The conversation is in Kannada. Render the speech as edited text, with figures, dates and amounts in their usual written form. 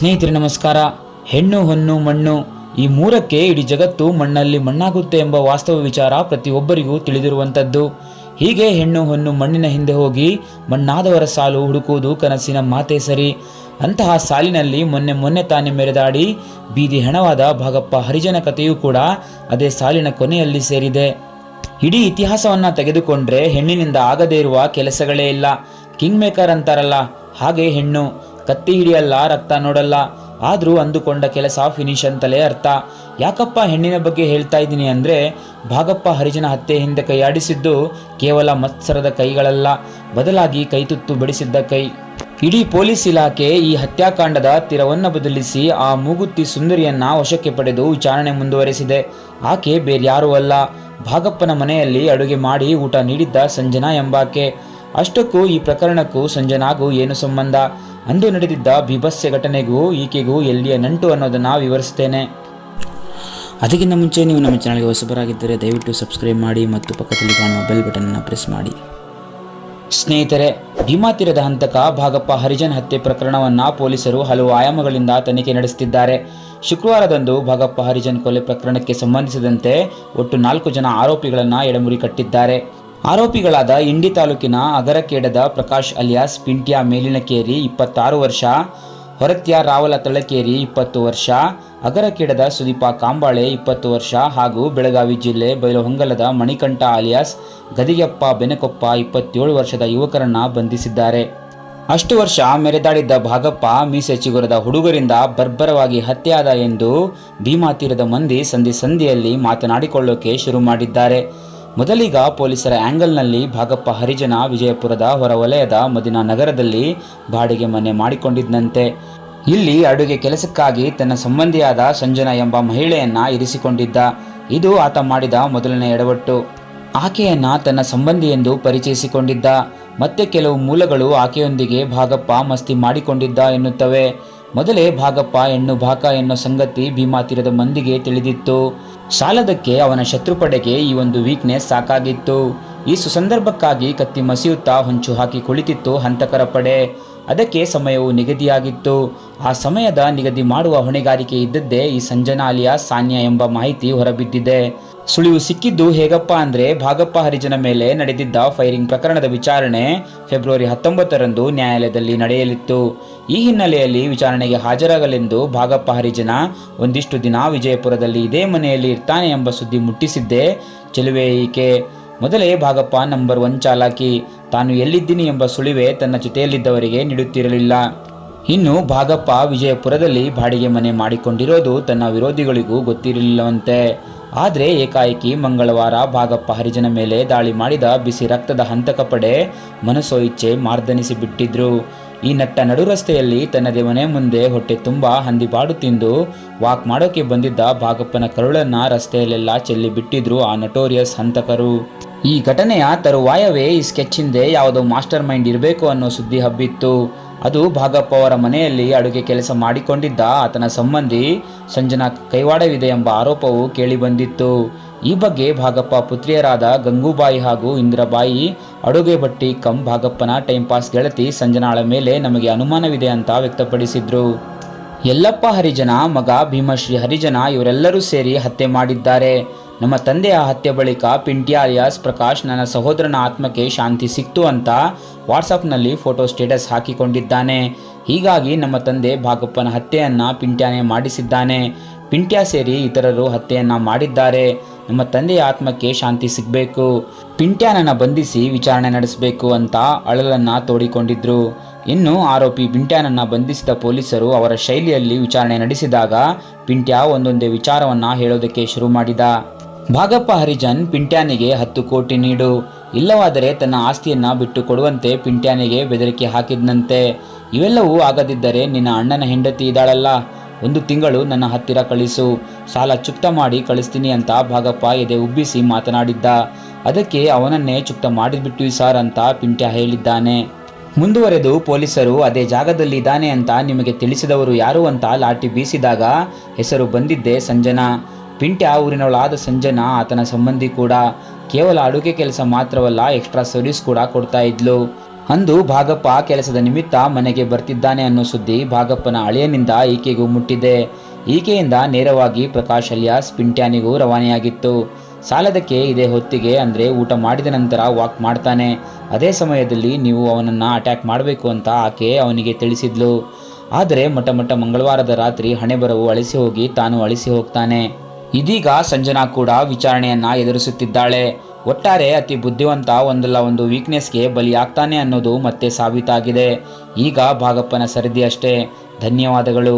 ಸ್ನೇಹಿತರೆ ನಮಸ್ಕಾರ. ಹೆಣ್ಣು ಹೊನ್ನು ಮಣ್ಣು ಈ ಮೂರಕ್ಕೆ ಇಡೀ ಜಗತ್ತು ಮಣ್ಣಲ್ಲಿ ಮಣ್ಣಾಗುತ್ತೆ ಎಂಬ ವಾಸ್ತವ ವಿಚಾರ ಪ್ರತಿಯೊಬ್ಬರಿಗೂ ತಿಳಿದಿರುವಂಥದ್ದು. ಹೀಗೆ ಹೆಣ್ಣು ಹೊನ್ನು ಮಣ್ಣಿನ ಹಿಂದೆ ಹೋಗಿ ಮಣ್ಣಾದವರ ಸಾಲು ಹುಡುಕುವುದು ಕನಸಿನ ಮಾತೇ ಸರಿ. ಅಂತಹ ಸಾಲಿನಲ್ಲಿ ಮೊನ್ನೆ ತಾನೇ ಮೆರೆದಾಡಿ ಬೀದಿ ಹೆಣವಾದ ಭಾಗಪ್ಪ ಹರಿಜನ ಕಥೆಯೂ ಕೂಡ ಅದೇ ಸಾಲಿನ ಕೊನೆಯಲ್ಲಿ ಸೇರಿದೆ. ಇಡೀ ಇತಿಹಾಸವನ್ನು ತೆಗೆದುಕೊಂಡ್ರೆ ಹೆಣ್ಣಿನಿಂದ ಆಗದೇ ಇರುವ ಕೆಲಸಗಳೇ ಇಲ್ಲ. ಕಿಂಗ್ ಮೇಕರ್ ಅಂತಾರಲ್ಲ, ಹಾಗೆ ಹೆಣ್ಣು ಕತ್ತಿ ಹಿಡಿಯಲ್ಲ, ರಕ್ತ ನೋಡಲ್ಲ, ಆದರೂ ಅಂದುಕೊಂಡ ಕೆಲಸ ಫಿನಿಶ್ ಅಂತಲೇ ಅರ್ಥ. ಯಾಕಪ್ಪ ಹೆಣ್ಣಿನ ಬಗ್ಗೆ ಹೇಳ್ತಾ ಇದ್ದೀನಿ ಅಂದರೆ, ಭಾಗಪ್ಪ ಹರಿಜನ ಹತ್ಯೆ ಹಿಂದೆ ಕೈಯಾಡಿಸಿದ್ದು ಕೇವಲ ಮತ್ಸರದ ಕೈಗಳಲ್ಲ, ಬದಲಾಗಿ ಕೈತುತ್ತು ಬಡಿಸಿದ್ದ ಕೈ. ಇಡೀ ಪೊಲೀಸ್ ಇಲಾಖೆ ಈ ಹತ್ಯಾಕಾಂಡದ ತೀರವನ್ನು ಬದಲಿಸಿ ಆ ಮೂಗುತ್ತಿ ಸುಂದರಿಯನ್ನ ವಶಕ್ಕೆ ಪಡೆದು ವಿಚಾರಣೆ ಮುಂದುವರೆಸಿದೆ. ಆಕೆ ಬೇರ್ಯಾರೂ ಅಲ್ಲ, ಭಾಗಪ್ಪನ ಮನೆಯಲ್ಲಿ ಅಡುಗೆ ಮಾಡಿ ಊಟ ನೀಡಿದ್ದ ಸಂಜನಾ ಎಂಬಾಕೆ. ಅಷ್ಟಕ್ಕೂ ಈ ಪ್ರಕರಣಕ್ಕೂ ಸಂಜನಾಗೂ ಏನು ಸಂಬಂಧ? ಅಂದು ನಡೆದಿದ್ದ ಬೀಭತ್ಸ ಘಟನೆಗೂ ಈಕೆಗೂ ಎಲ್ಲಿಯ ನಂಟು ಅನ್ನೋದನ್ನು ವಿವರಿಸ್ತೇನೆ. ಅದಕ್ಕಿಂತ ಮುಂಚೆ ನೀವು ನಮ್ಮ ಚಾನಲ್ಗೆ ಹೊಸಬರಾಗಿದ್ದರೆ ದಯವಿಟ್ಟು ಸಬ್ಸ್ಕ್ರೈಬ್ ಮಾಡಿ ಮತ್ತು ಪಕ್ಕದಲ್ಲಿ ಕಾಣುವ ಬೆಲ್ ಬಟನ್ ಅನ್ನು ಪ್ರೆಸ್ ಮಾಡಿ. ಸ್ನೇಹಿತರೆ, ಭೀಮಾ ತೀರದ ಹಂತಕ ಭಾಗಪ್ಪ ಹರಿಜನ್ ಹತ್ಯೆ ಪ್ರಕರಣವನ್ನು ಪೊಲೀಸರು ಹಲವು ಆಯಾಮಗಳಿಂದ ತನಿಖೆ ನಡೆಸುತ್ತಿದ್ದಾರೆ. ಶುಕ್ರವಾರದಂದು ಭಾಗಪ್ಪ ಹರಿಜನ್ ಕೊಲೆ ಪ್ರಕರಣಕ್ಕೆ ಸಂಬಂಧಿಸಿದಂತೆ ಒಟ್ಟು 4 ಜನ ಆರೋಪಿಗಳನ್ನು ಎಡೆಮುರಿ ಕಟ್ಟಿದ್ದಾರೆ. ಆರೋಪಿಗಳಾದ ಇಂಡಿ ತಾಲೂಕಿನ ಅಗರಕೇಡದ ಪ್ರಕಾಶ್ ಅಲಿಯಾಸ್ ಪಿಂಟ್ಯ ಮೇಲಿನಕೇರಿ 26 ವರ್ಷ, ಹೊರತ್ಯ ರಾವಲ ತಳಕೇರಿ 20 ವರ್ಷ, ಅಗರಕೇಡದ ಸುದೀಪ ಕಾಂಬಾಳೆ 20 ವರ್ಷ ಹಾಗೂ ಬೆಳಗಾವಿ ಜಿಲ್ಲೆ ಬೈಲಹೊಂಗಲದ ಮಣಿಕಂಠ ಅಲಿಯಾಸ್ ಗದಿಗೆಪ್ಪ ಬೆನಕೊಪ್ಪ 27 ವರ್ಷದ ಯುವಕರನ್ನ ಬಂಧಿಸಿದ್ದಾರೆ. ಅಷ್ಟು ವರ್ಷ ಮೆರೆದಾಡಿದ್ದ ಭಾಗಪ್ಪ ಮೀಸೆ ಚಿಗುರದ ಹುಡುಗರಿಂದ ಬರ್ಬರವಾಗಿ ಹತ್ಯೆಯಾದ ಎಂದು ಭೀಮಾ ತೀರದ ಮಂದಿ ಸಂಧಿಯಲ್ಲಿ ಮಾತನಾಡಿಕೊಳ್ಳೋಕೆ ಶುರು ಮಾಡಿದ್ದಾರೆ. ಮೊದಲಿಗ ಪೊಲೀಸರ ಆ್ಯಂಗಲ್ನಲ್ಲಿ ಭಾಗಪ್ಪ ಹರಿಜನ ವಿಜಯಪುರದ ಹೊರವಲಯದ ಮದಿನಾ ನಗರದಲ್ಲಿ ಬಾಡಿಗೆ ಮನೆ ಮಾಡಿಕೊಂಡಿದ್ದಂತೆ. ಇಲ್ಲಿ ಅಡುಗೆ ಕೆಲಸಕ್ಕಾಗಿ ತನ್ನ ಸಂಬಂಧಿಯಾದ ಸಂಜನಾ ಎಂಬ ಮಹಿಳೆಯನ್ನ ಇರಿಸಿಕೊಂಡಿದ್ದ. ಇದು ಆತ ಮಾಡಿದ ಮೊದಲನೇ ಎಡವಟ್ಟು. ಆಕೆಯನ್ನ ತನ್ನ ಸಂಬಂಧಿ ಎಂದು ಪರಿಚಯಿಸಿಕೊಂಡಿದ್ದ. ಮತ್ತೆ ಕೆಲವು ಮೂಲಗಳು ಆಕೆಯೊಂದಿಗೆ ಭಾಗಪ್ಪ ಮಸ್ತಿ ಮಾಡಿಕೊಂಡಿದ್ದ ಎನ್ನುತ್ತವೆ. ಮೊದಲೇ ಭಾಗಪ್ಪ ಹೆಣ್ಣು ಭಾಕ ಎನ್ನೋ ಸಂಗತಿ ಭೀಮಾ ತೀರದ ಮಂದಿಗೆ ತಿಳಿದಿತ್ತು. ಸಾಲದಕ್ಕೆ ಅವನ ಶತ್ರುಪಡೆಗೆ ಈ ಒಂದು ವೀಕ್ನೆಸ್ ಸಾಕಾಗಿತ್ತು. ಈ ಸುಸಂದರ್ಭಕ್ಕಾಗಿ ಕತ್ತಿ ಮಸಿಯುತ್ತಾ ಹೊಂಚು ಹಾಕಿ ಕುಳಿತಿತ್ತು ಹಂತಕರ ಪಡೆ. ಅದಕ್ಕೆ ಸಮಯವು ನಿಗದಿಯಾಗಿತ್ತು. ಆ ಸಮಯದ ನಿಗದಿ ಮಾಡುವ ಹೊಣೆಗಾರಿಕೆ ಇದ್ದದ್ದೇ ಈ ಸಂಜನಾ ಅಲಿಯಾಸ್ ಸಾನ್ಯಾ ಎಂಬ ಮಾಹಿತಿ ಹೊರಬಿದ್ದಿದೆ. ಸುಳಿವು ಸಿಕ್ಕಿದ್ದು ಹೇಗಪ್ಪ ಅಂದರೆ, ಭಾಗಪ್ಪ ಹರಿಜನ ಮೇಲೆ ನಡೆದಿದ್ದ ಫೈರಿಂಗ್ ಪ್ರಕರಣದ ವಿಚಾರಣೆ ಫೆಬ್ರವರಿ 19ರಂದು ನ್ಯಾಯಾಲಯದಲ್ಲಿ ನಡೆಯಲಿತ್ತು. ಈ ಹಿನ್ನೆಲೆಯಲ್ಲಿ ವಿಚಾರಣೆಗೆ ಹಾಜರಾಗಲೆಂದು ಭಾಗಪ್ಪ ಹರಿಜನ ಒಂದಿಷ್ಟು ದಿನ ವಿಜಯಪುರದಲ್ಲಿ ಇದೇ ಮನೆಯಲ್ಲಿ ಇರ್ತಾನೆ ಎಂಬ ಸುದ್ದಿ ಮುಟ್ಟಿಸಿದ್ದೇ ಚೆಲುವೆ ಈಕೆ. ಮೊದಲೇ ಭಾಗಪ್ಪ ನಂಬರ್ 1 ಚಾಲಾಕಿ. ತಾನು ಎಲ್ಲಿದ್ದೀನಿ ಎಂಬ ಸುಳಿವೆ ತನ್ನ ಜೊತೆಯಲ್ಲಿದ್ದವರಿಗೆ ನೀಡುತ್ತಿರಲಿಲ್ಲ. ಇನ್ನು ಭಾಗಪ್ಪ ವಿಜಯಪುರದಲ್ಲಿ ಬಾಡಿಗೆ ಮನೆ ಮಾಡಿಕೊಂಡಿರೋದು ತನ್ನ ವಿರೋಧಿಗಳಿಗೂ ಗೊತ್ತಿರಲಿಲ್ಲವಂತೆ. ಆದರೆ ಏಕಾಏಕಿ ಮಂಗಳವಾರ ಭಾಗಪ್ಪ ಹರಿಜನ ಮೇಲೆ ದಾಳಿ ಮಾಡಿದ ಬಿಸಿ ರಕ್ತದ ಹಂತಕ ಪಡೆ ಮನಸೋ ಇಚ್ಛೆ ಮಾರ್ದನಿಸಿ ಬಿಟ್ಟಿದ್ರು. ಈ ನಟ್ಟ ನಡು ರಸ್ತೆಯಲ್ಲಿ ತನ್ನದೇ ಮನೆ ಮುಂದೆ ಹೊಟ್ಟೆ ತುಂಬ ಹಂದಿಬಾಡು ತಿಂದು ವಾಕ್ ಮಾಡೋಕೆ ಬಂದಿದ್ದ ಭಾಗಪ್ಪನ ಕರುಳನ್ನ ರಸ್ತೆಯಲ್ಲೆಲ್ಲ ಚೆಲ್ಲಿ ಬಿಟ್ಟಿದ್ರು ಆ ನಟೋರಿಯಸ್ ಹಂತಕರು. ಈ ಘಟನೆಯ ತರುವಾಯವೇ ಈ ಸ್ಕೆಚ್ ಹಿಂದೆ ಯಾವುದೋ ಮಾಸ್ಟರ್ ಮೈಂಡ್ ಇರಬೇಕು ಅನ್ನೋ ಸುದ್ದಿ ಹಬ್ಬಿತ್ತು. ಅದು ಭಾಗಪ್ಪ ಅವರ ಮನೆಯಲ್ಲಿ ಅಡುಗೆ ಕೆಲಸ ಮಾಡಿಕೊಂಡಿದ್ದ ಆತನ ಸಂಬಂಧಿ ಸಂಜನಾ ಕೈವಾಡವಿದೆ ಎಂಬ ಆರೋಪವು ಕೇಳಿಬಂದಿತ್ತು. ಈ ಬಗ್ಗೆ ಭಾಗಪ್ಪ ಪುತ್ರಿಯರಾದ ಗಂಗೂಬಾಯಿ ಹಾಗೂ ಇಂದ್ರಬಾಯಿ ಅಡುಗೆ ಭಟ್ಟಿ ಭಾಗಪ್ಪನ ಟೈಮ್ ಪಾಸ್ ಗೆಳತಿ ಸಂಜನಾಳ ಮೇಲೆ ನಮಗೆ ಅನುಮಾನವಿದೆ ಅಂತ ವ್ಯಕ್ತಪಡಿಸಿದ್ರು. ಯಲ್ಲಪ್ಪ ಹರಿಜನ ಮಗ ಭೀಮಶ್ರೀ ಹರಿಜನ ಇವರೆಲ್ಲರೂ ಸೇರಿ ಹತ್ಯೆ ಮಾಡಿದ್ದಾರೆ. ನಮ್ಮ ತಂದೆಯ ಹತ್ಯೆ ಬಳಿಕ ಪಿಂಟ್ಯ ಅಲಿಯಾಸ್ ಪ್ರಕಾಶ್ ನನ್ನ ಸಹೋದರನ ಆತ್ಮಕ್ಕೆ ಶಾಂತಿ ಸಿಕ್ತು ಅಂತ ವಾಟ್ಸಪ್ನಲ್ಲಿ ಫೋಟೋ ಸ್ಟೇಟಸ್ ಹಾಕಿಕೊಂಡಿದ್ದಾನೆ. ಹೀಗಾಗಿ ನಮ್ಮ ತಂದೆ ಭಾಗಪ್ಪನ ಹತ್ಯೆಯನ್ನು ಪಿಂಟ್ಯಾನೇ ಮಾಡಿಸಿದ್ದಾನೆ. ಪಿಂಟ್ಯ ಸೇರಿ ಇತರರು ಹತ್ಯೆಯನ್ನು ಮಾಡಿದ್ದಾರೆ. ನಮ್ಮ ತಂದೆಯ ಆತ್ಮಕ್ಕೆ ಶಾಂತಿ ಸಿಗಬೇಕು, ಪಿಂಟ್ಯಾನನ್ನು ಬಂಧಿಸಿ ವಿಚಾರಣೆ ನಡೆಸಬೇಕು ಅಂತ ಅಳಲನ್ನು ತೋಡಿಕೊಂಡಿದ್ರು. ಇನ್ನು ಆರೋಪಿ ಪಿಂಟ್ಯಾನನ್ನು ಬಂಧಿಸಿದ ಪೊಲೀಸರು ಅವರ ಶೈಲಿಯಲ್ಲಿ ವಿಚಾರಣೆ ನಡೆಸಿದಾಗ ಪಿಂಟ್ಯ ಒಂದೊಂದೇ ವಿಚಾರವನ್ನು ಹೇಳೋದಕ್ಕೆ ಶುರು ಮಾಡಿದ. ಭಾಗಪ್ಪ ಹರಿಜನ್ ಪಿಂಟ್ಯಾನಿಗೆ 10 ಕೋಟಿ ನೀಡು, ಇಲ್ಲವಾದರೆ ತನ್ನ ಆಸ್ತಿಯನ್ನು ಬಿಟ್ಟು ಕೊಡುವಂತೆ ಪಿಂಟ್ಯಾನಿಗೆ ಬೆದರಿಕೆ ಹಾಕಿದ್ನಂತೆ. ಇವೆಲ್ಲವೂ ಆಗದಿದ್ದರೆ ನಿನ್ನ ಅಣ್ಣನ ಹೆಂಡತಿ ಇದ್ದಾಳಲ್ಲ, 1 ತಿಂಗಳು ನನ್ನ ಹತ್ತಿರ ಕಳಿಸು, ಸಾಲ ಚುಕ್ತ ಮಾಡಿ ಕಳಿಸ್ತೀನಿ ಅಂತ ಭಾಗಪ್ಪ ಎದೆ ಉಬ್ಬಿಸಿ ಮಾತನಾಡಿದ್ದ. ಅದಕ್ಕೆ ಅವನನ್ನೇ ಚುಕ್ತ ಮಾಡಿಬಿಟ್ವಿ ಸಾರ್ ಅಂತ ಪಿಂಟ್ಯ ಹೇಳಿದ್ದಾನೆ. ಮುಂದುವರೆದು ಪೊಲೀಸರು ಅದೇ ಜಾಗದಲ್ಲಿದ್ದಾನೆ ಅಂತ ನಿಮಗೆ ತಿಳಿಸಿದವರು ಯಾರು ಅಂತ ಲಾಠಿ ಬೀಸಿದಾಗ ಹೆಸರು ಬಂದಿದ್ದೆ ಸಂಜನಾ. ಪಿಂಟ್ಯ ಊರಿನವಳಾದ ಸಂಜನಾ ಆತನ ಸಂಬಂಧಿ ಕೂಡ. ಕೇವಲ ಅಡುಗೆ ಕೆಲಸ ಮಾತ್ರವಲ್ಲ, ಎಕ್ಸ್ಟ್ರಾ ಸರ್ವಿಸ್ ಕೂಡ ಕೊಡ್ತಾ ಇದ್ಲು. ಅಂದು ಭಾಗಪ್ಪ ಕೆಲಸದ ನಿಮಿತ್ತ ಮನೆಗೆ ಬರ್ತಿದ್ದಾನೆ ಅನ್ನೋ ಸುದ್ದಿ ಭಾಗಪ್ಪನ ಅಳಿಯನಿಂದ ಈಕೆಗೂ ಮುಟ್ಟಿದೆ. ಈಕೆಯಿಂದ ನೇರವಾಗಿ ಪ್ರಕಾಶ್ ಅಲಿಯಾಸ್ ಪಿಂಟ್ಯಾನಿಗೂ ರವಾನೆಯಾಗಿತ್ತು. ಸಾಲದಕ್ಕೆ ಇದೇ ಹೊತ್ತಿಗೆ ಅಂದರೆ ಊಟ ಮಾಡಿದ ನಂತರ ವಾಕ್ ಮಾಡ್ತಾನೆ, ಅದೇ ಸಮಯದಲ್ಲಿ ನೀವು ಅವನನ್ನು ಅಟ್ಯಾಕ್ ಮಾಡಬೇಕು ಅಂತ ಆಕೆ ಅವನಿಗೆ ತಿಳಿಸಿದ್ಲು. ಆದರೆ ಮಠ ಮಂಗಳವಾರದ ರಾತ್ರಿ ಹಣೆಬರವು ಅಳಿಸಿ ಹೋಗಿ ತಾನು ಅಳಿಸಿ ಹೋಗ್ತಾನೆ. ಇದೀಗ ಸಂಜನಾ ಕೂಡ ವಿಚಾರಣೆಯನ್ನು ಎದುರಿಸುತ್ತಿದ್ದಾಳೆ. ಒಟ್ಟಾರೆ ಅತಿ ಬುದ್ಧಿವಂತ ಒಂದಲ್ಲ ಒಂದು ವೀಕ್ನೆಸ್ಗೆ ಬಲಿಯಾಗ್ತಾನೆ ಅನ್ನೋದು ಮತ್ತೆ ಸಾಬೀತಾಗಿದೆ. ಈಗ ಭಾಗಪ್ಪನ ಸರದಿ ಅಷ್ಟೇ. ಧನ್ಯವಾದಗಳು.